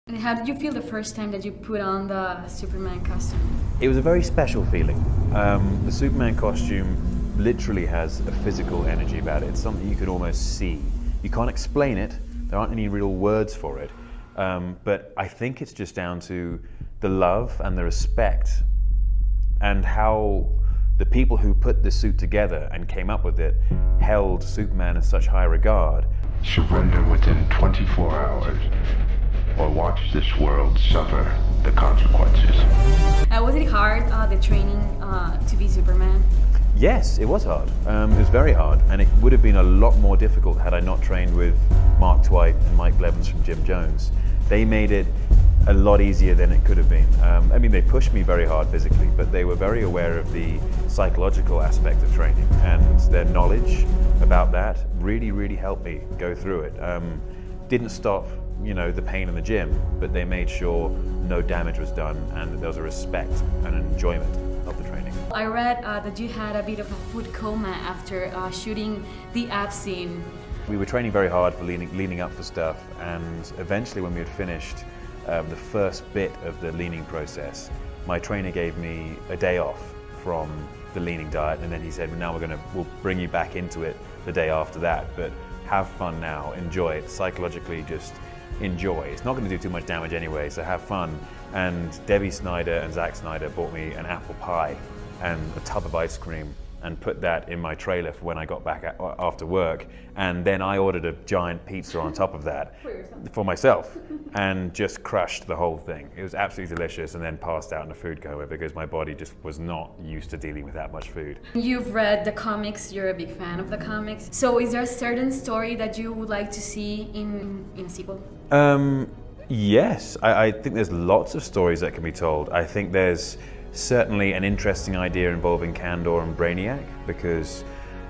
And how did you feel the first time that you put on the Superman costume? It was a very special feeling. The Superman costume literally has a physical energy about it. It's something you can almost see. You can't explain it. There aren't any real words for it. But I think it's just down to the love and the respect and how the people who put the suit together and came up with it held Superman in such high regard. Surrender within 24 hours, or watch this world suffer the consequences. Was it hard, the training to be Superman? Yes, it was hard. It was very hard, and it would have been a lot more difficult had I not trained with Mark Twight and Mike Blevins from Jim Jones. They made it a lot easier than it could have been. I mean, they pushed me very hard physically, but they were very aware of the psychological aspect of training, and their knowledge about that really, really helped me go through it. Didn't stop, the pain in the gym, but they made sure no damage was done and that there was a respect and an enjoyment of the training. I read that you had a bit of a food coma after shooting the ab scene. We were training very hard for leaning up for stuff, and eventually when we had finished the first bit of the leaning process, my trainer gave me a day off from the leaning diet, and then he said, now we'll bring you back into it the day after that, but have fun now, enjoy it, psychologically just enjoy. It's not going to do too much damage anyway, so have fun. And Debbie Snyder and Zack Snyder bought me an apple pie and a tub of ice cream and put that in my trailer for when I got back after work. And then I ordered a giant pizza on top of that for myself and just crushed the whole thing. It was absolutely delicious, and then passed out in a food coma because my body just was not used to dealing with that much food. You've read the comics, you're a big fan of the comics. So is there a certain story that you would like to see in a sequel? Yes, I think there's lots of stories that can be told. I think there's certainly an interesting idea involving Kandor and Brainiac because,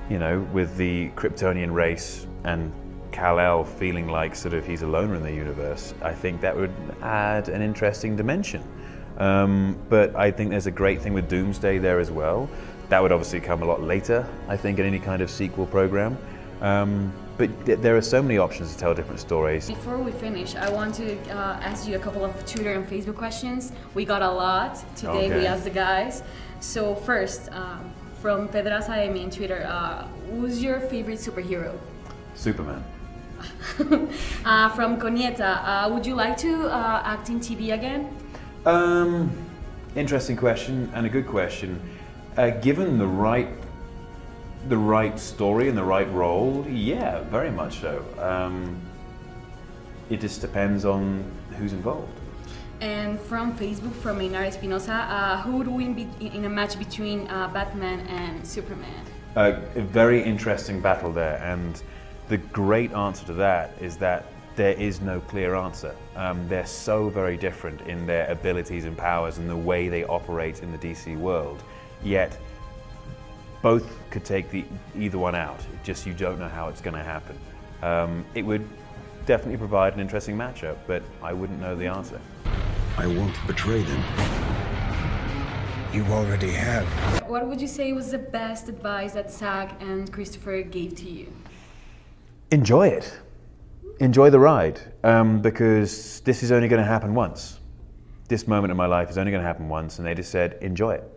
with the Kryptonian race and Kal-El feeling like sort of he's a loner in the universe, I think that would add an interesting dimension. But I think there's a great thing with Doomsday there as well. That would obviously come a lot later, I think, in any kind of sequel program. But there are so many options to tell different stories. Before we finish, I want to ask you a couple of Twitter and Facebook questions. We got a lot today. Okay. We asked the guys. So first, from Pedraza in Twitter, who's your favorite superhero? Superman. From Conieta, would you like to act in TV again? Interesting question, and a good question. Given the right story and the right role, yeah, very much so. It just depends on who's involved. And from Facebook, from Maynard Espinosa, who would win in a match between Batman and Superman? A very interesting battle there, and the great answer to that is that there is no clear answer. They're so very different in their abilities and powers and the way they operate in the DC world, yet both could take either one out. Just you don't know how it's going to happen. It would definitely provide an interesting matchup, but I wouldn't know the answer. I won't betray them. You already have. What would you say was the best advice that Zack and Christopher gave to you? Enjoy it. Enjoy the ride, because this is only going to happen once. This moment in my life is only going to happen once, and they just said, enjoy it.